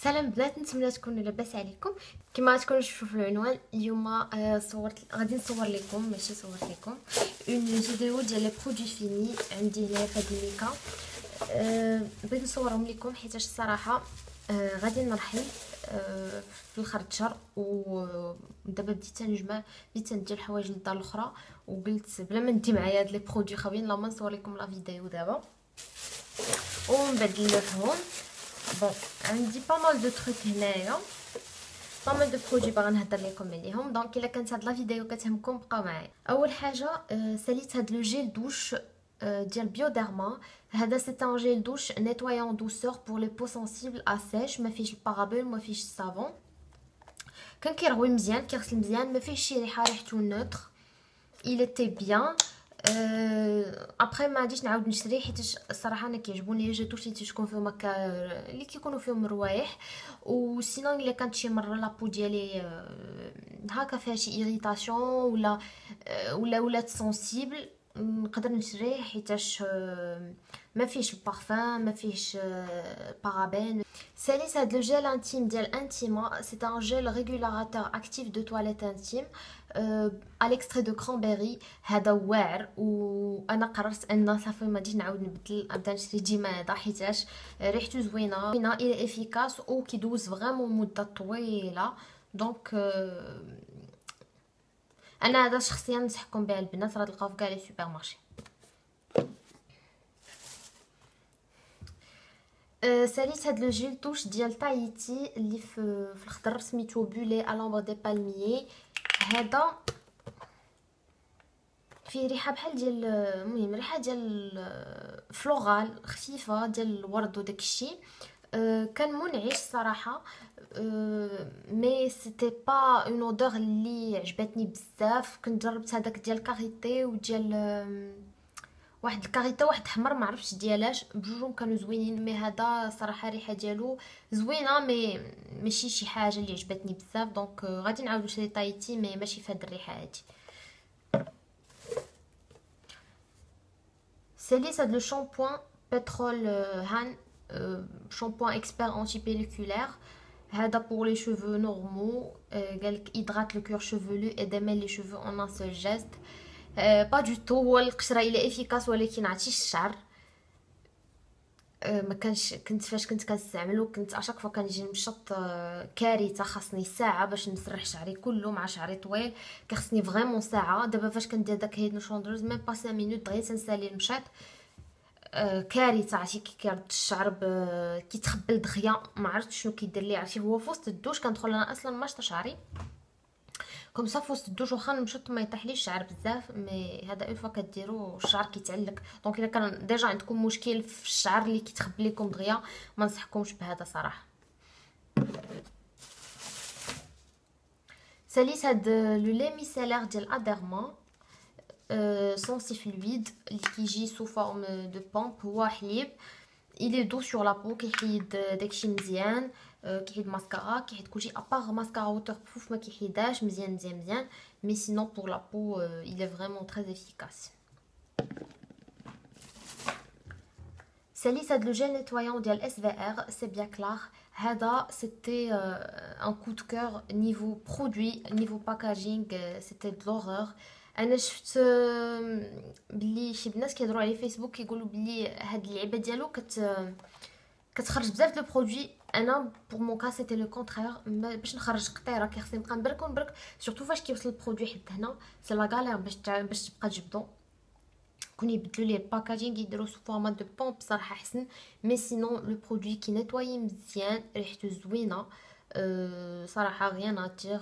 سلام بنات، نتمنى تكونوا لاباس عليكم. كما تكونوا تشوفوا في العنوان اليوم غادي نصور لكم ماشي صورت لكم اون فيديو ديال لي برودوي فيني عندي هنايا في هاد الميكا. بغيت نصورهم لكم حيت الصراحه غادي نرحل في الخرطشر، ودابا بديت نجمع، بديت ندير الحوايج للدار الاخرى، وقلت بلا ما ندي معايا هاد لي برودوي خاويين لا ما نصور لكم لا فيديو دابا ونبدل لهم. بون عندي با مال دو تروك هنايا، با مال دو برودوي باغا نهضر لكم عليهم. دونك الا كانت هاد لا فيديو كتهمكم بقاو معايا. اول حاجه ساليت هاد لو جيل دوش ديال بيوديرما. هذا سي ان جيل دوش نيتوايون دوسور بور لي بو سونسيبل ا سيش، ما فيهش البارابول ما فيهش الصابون. كان كيروي مزيان كيغسل مزيان، ما فيهش شي ريحه، ريحته نوتر. il était bien. ابخي ما غاديش نعاود نشري حيت الصراحه انا كيعجبوني جاتوش اللي تكون فيهم هكا اللي كيكونوا فيهم روايح. وسينو الا كانت شي مره لابو ديالي هكا فيها شي ايريتاسيون ولا ولات سونسيبل، نقدر نشريه حيتاش ما فيهش البارفان ما فيهش بارابين. ساليت هاد لو جيل انتيم ديال انتيما، سي ان جيل ريغولاتور اكتيف دو تواليت انتيم à l'extrait de cranberry. هذا واعر، وانا قررت ان صافي ما غاديش نعاود نبدل نشري ديما هذا حيتاش ريحته زوينه الى افيكاس وكيدوز فريمون مده طويله. دونك انا هذا شخصيا ننصحكم به البنات، راه تلقاو في كاع لي سوبر مارشي. ساليت هاد لو جيل توش ديال تايتي اللي في الخضر، سميتو بولي ا لومبر دي بالميي. هذا فيه ريحه بحال ديال المهم ريحه ديال فلوغال خفيفه ديال الورد وداكشي. كان منعش صراحه، مي سيتي با اون اودور اللي عجبتني بزاف. كنت جربت هذاك ديال كاريتي وديال واحد الكاريتا واحد حمر ما عرفتش ديالاش، بجوجهم كانوا زوينين. مي هذا صراحه الريحه ديالو زوينه، مي ماشي شي حاجه اللي عجبتني بزاف. دونك غادي نعاود نشري تايتي مي ماشي في هاد الريحه هادي. ساليت هاد لو شامبوان بترول هان، شامبوان اكسبير انتي بيليكولير. هذا بور لي شوفو نورمو، قالك هيدرات لو كور شوفولو اي ديميل لي شوفو اون ان سول جيست. با دو تو، هو القشره الى افيكاس ولكن عرفتيش الشعر ما كانش. كنت فاش كنت كنستعملو كنت اشاك فوا كنجي نمشط كارثه، خاصني ساعه باش نسرح شعري كله مع شعري طويل، كيخصني فريمون ساعه. دابا فاش كندير داك هيد شوندروز ميم با 5 مينوت دغيا تنسالي المشط. كارثه، عرفتي كي كيرد الشعر كيتخبل دغيا، ما عرفت شنو كيدير لي. عرفتي هو في وسط الدوش كندخل انا اصلا ماشطه شعري كوم صافي وسط الدوش، واخا نمشط ما يطيحليش الشعر بزاف. مي هذا اون فوا كديروا الشعر كيتعلق. دونك الا كان ديجا عندكم مشكل في الشعر اللي كيتخبل لكم دغيا ما نصحكمش بهذا صراحه. ساليت هاد لو لي ميسيلير ديال اديرما سونسي فلويد اللي كيجي سو فورم دو بومب. هو حليب، الي دو سور لا بو، كيحيد داكشي مزيان، كيحيد ماسكارا كيحيد كلشي ابار ماسكارا ووتر بروف ما كيحيداش مزيان مزيان مزيان. مي سينون بور لا بو il est vraiment très efficace. ساليت هاد لو جيل نيتوايون ديال اس في ار سي بيان كلار. هذا سيتي ان كو دو كور نيفو برودوي نيفو باكاجينغ سيتي دو لوغور. انا شفت بلي شي بنات كيهضروا على فيسبوك كيقولوا بلي هاد اللعبه ديالو كتخرج بزاف دو برودوي. انا بور مون كا سيتي لو كونترير، باش نخرج قطيره كيخصني نبقى نبرك ونبرك، سورتو فاش كيوصل البرودوي حتى هنا سي لا غالير باش تبقى تجبدو. كون يبدلوا ليه الباكاجينغ يديروا سو فورما دو بومب صراحه احسن. مي سينون لو برودوي كي نيتواي مزيان ريحته زوينه صراحه غيان اتير،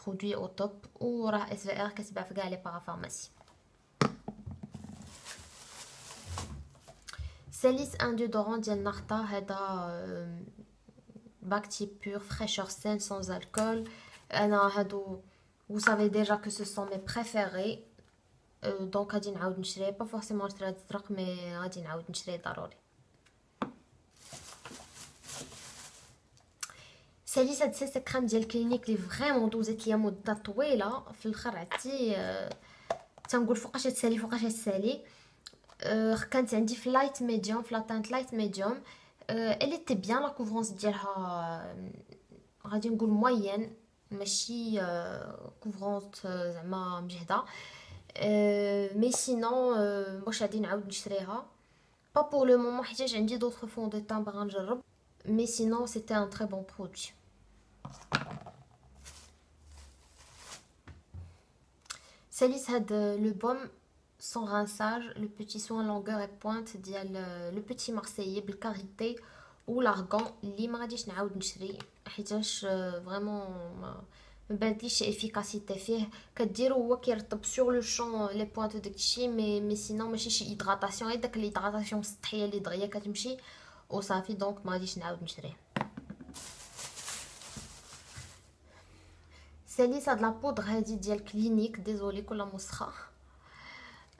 برودوي او توب. وراه اس في ار كتباع في كاع لي بارافارماسي. ساليت ان ديودورون ديال نارتا. هذا باكتي بور فريشور سين سانز الكول. انا هادو vous savez déjà que ce sont mes préférés. دونك غادي نعاود نشري، با فورسيمون نشري هاد الزرق مي غادي نعاود نشري ضروري. ساليت هاد سيسي كريم ديال كلينيك لي فريمون دوزت ليا مده طويله. في الاخر عرفتي تنقول فوقاش تسالي فوقاش تسالي. كانت عندي في لايت ميديوم، في لاتانت لايت ميديوم. elle était bien la couvrance ديالها غادي نقول موين ماشي كوفرونت زعما مجهده مي سينون واش غادي نعاود نشريها با بور لو مومون حيتاش عندي دوطخ فون دو تان باغا نجرب مي سينون سيتي ان تري بون برودوي ساليت هاد لو بوم sans rinçage le petit soin longueur et pointe ديال le petit marseillais بالكاريتي والارغون اللي ما غاديش نعاود نشري حيتاش فريمون ما بانتليش شي افيكاسيتي فيه كديرو هو كيرطب سور لو شون لي بوينت داكشي مي سينون ماشي شي هيدراتاسيون غير داك الهيدراتاسيون السطحيه اللي دغيا كتمشي وصافي دونك ما غاديش نعاود نشريه ساليت هاد لابودغ هادي ديال كلينيك ديزولي كل مسخه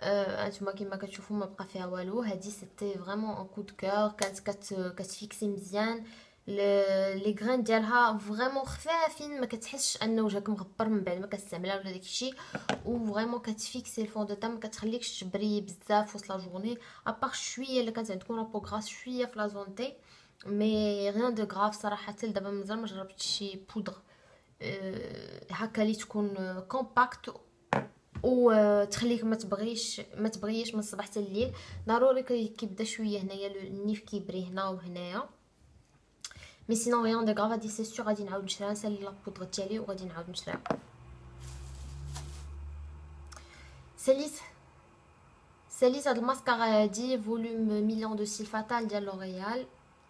انتما كيما كتشوفوا ما بقى فيها والو هادي سيتي فريمون ان كو دو كور كانت كتفيكسي مزيان لي غران ديالها فريمون خفافين ما كتحسش ان وجهك مغبر من بعد ما كتستعملها ولا داكشي وفريمون كتفيكسي الفون دو تام ما كتخليكش تبري بزاف وسط لا جورني ابار شويه الا كانت عندكم لابو غراس شويه في لا زون تي مي ريان دو غراف صراحه حتى دابا مازال ما جربتش شي بودغ هكا اللي تكون كومباكت وتخليك ما تبغيش من الصباح حتى الليل ضروري كيبدا شويه هنايا النيف كيبري هنا وهنايا مي سينون ريان دو غراف هادي سي سيغ غادي نعاود نشريها نسالي لابودغ ديالي وغادي نعاود نشريها ساليت هاد الماسكارا هادي فولوم مليون دو سيل فاتال ديال لوريال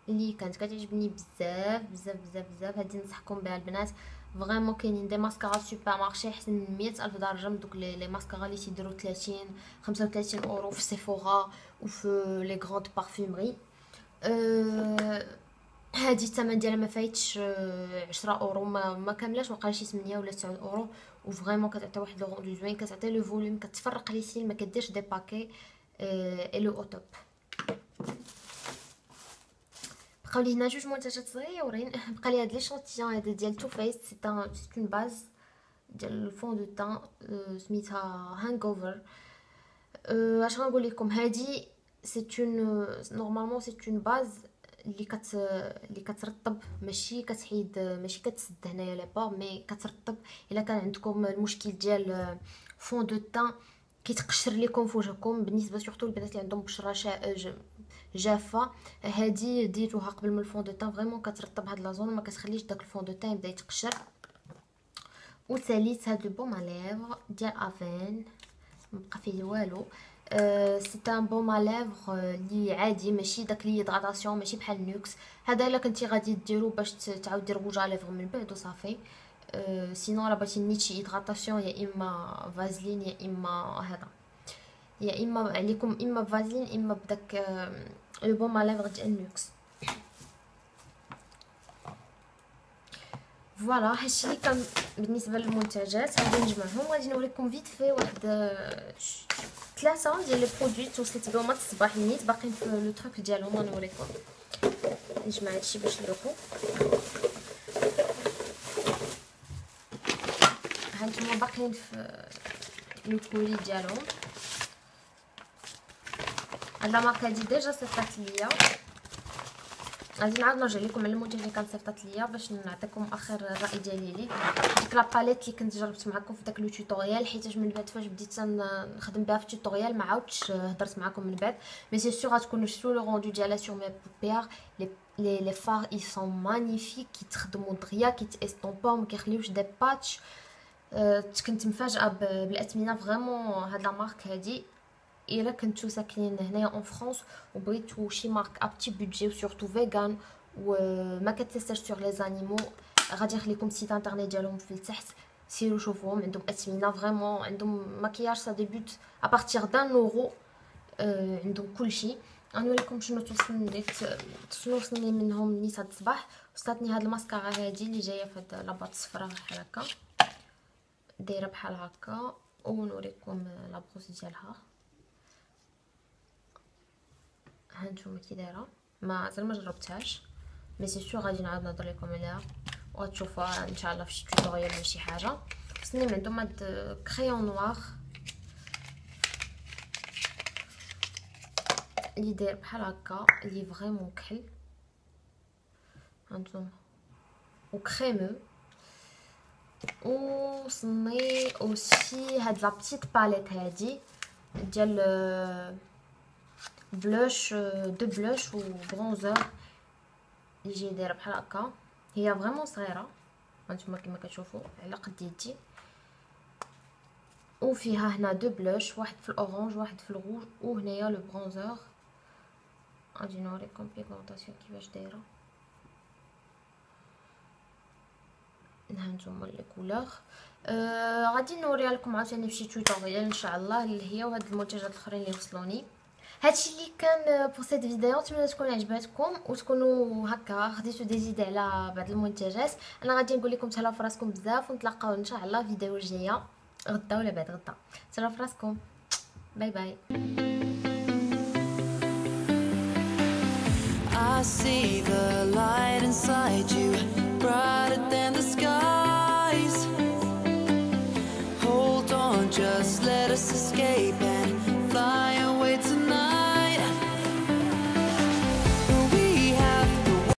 اللي كانت كتعجبني بزاف بزاف بزاف بزاف هادي ننصحكم بها البنات فريمون كاينين دي ماسكارا سوبر مارشي احسن من 100,000 درجه من دوك لي ماسكارا اللي تيديروا 30 35 اورو في سيفورا وفي لي غروند بارفومري هادي الثمن ديالها ما فايتش 10 اورو ما كاملاش وقع شي 8 ولا 9 اورو وفريمون كتعطي واحد لو روندو زوين كتعطي لو فوليوم كتفرق لي سيل ما كديرش دي باكي اي لو او توب بقاو لي هنا جوج منتجات صغيورين بقى لي هاد لي شونتيون هذا ديال تو فيس سي اون باز ديال الفون دو تان سميتها هانغ اوفر اش غنقول لكم هادي سي اون نورمالمون سي اون باز اللي كترطب ماشي كتحيد ماشي كتسد هنايا لي بور مي كترطب الا كان عندكم المشكل ديال فون دو تان كيتقشر لكم في وجهكم بالنسبه سورتو البنات اللي عندهم بشره جافه هادي ديتوها قبل من الفون دو تان فريمون كترطب هاد لا زون ما كتخليش داك الفون دو تان يبدا يتقشر وساليت هاد البوم ليفر ديال افين مبقى فيه والو سي ان بوم ليفر اللي عادي ماشي داك لي هيدراتاسيون ماشي بحال نوكس هذا الا كنتي غادي ديرو باش تعاود دير روج ليفر من بعد وصافي سينون راه بغيتي نيت هيدراتاسيون يا اما فازلين يا اما هذا يا اما عليكم اما بفازلين اما بداك لو بوم ليفر ديال نوكس فوالا هادشي اللي كان بالنسبه للمنتجات غادي نجمعهم غادي نوريكم فيت في واحد 3 ديال لي برودوي توصلت بهم هاد الصباح نيت باقيين في لو تروك ديالهم غنوريكم نجمع هادشي باش نوريكم هانتوما باقيين في لو كولي ديالهم هاد لا ماركه هادي ديجا صيفطات ليا غادي نعاود نرجع لكم على المنتج اللي كان صيفطات ليا باش نعطيكم اخر الراي ديالي ليه ديك لا باليت اللي كنت جربت معكم في داك لو توتوريال حيت من بعد فاش بديت نخدم بها في التوتوريال ما عاودتش هضرت معكم من بعد مي سي سور غتكونوا شفتوا لو روندو ديالها سور مي بوبير لي فار اي سون مانيفيك كيتخدموا دغيا كيتاستومبو ما كيخليوش دي باتش كنت مفاجئه بالاثمنه فريمون هاد لا مارك هادي الا كنتو ساكنين هنايا اون فرانس وبغيتو شي مارك ا بتي بودجي وسورتو فيغان وما كتستاش سور لي زانيمو غادي نخليكم السيت انترنيت ديالهم في التحت سيروا شوفوهم عندهم اثمنه فريمون عندهم ماكياج سا ديبوت ا بارتير دان اورو عندهم كلشي غنوريكم شنو توصلني منهم نيت هاد الصباح وصلتني هاد الماسكارا هادي اللي جايه في هاد لاباط صفراء بحال هكا دايره بحال هكا ونوريكم لابروس ديالها هانتوما كي دايره مازال ما جربتهاش مي سي سور غادي نعاود نهضر لكم عليها وغتشوفوها ان شاء الله في شي توتوريال ولا شي حاجه خصني من عندهم هاد كريون نوار اللي داير بحال هكا اللي فريمون كحل هانتوما وكريمو. وصني اوسي هاد لا بتيت باليت هادي ديال بلوش، دو بلوش وبرونزر يجي دايره بحال هكا. هي فريمون صغيره هانتوما كما كتشوفوا على قد يدي، وفيها هنا دو بلوش، واحد في الاورانج واحد في الروج، وهنايا لو برونزر. غادي نوريكم بيغمونطاسيون كيفاش دايره. هانتوما لي كولور. غادي نوريها لكم عاوتاني في شي توتوريال ان شاء الله اللي هي وهاد المنتجات الاخرين اللي وصلوني. هادشي اللي كان بور سيت فيديو، نتمنى تكون عجباتكم وتكونوا هكا خديتوا دي زيد على بعض المنتجات. انا غادي نقول لكم تهلاو في راسكم بزاف، ونتلاقاو ان شاء الله في فيديو جايه غدا ولا بعد غدا. تهلاو في راسكم، باي باي. I see the light inside you.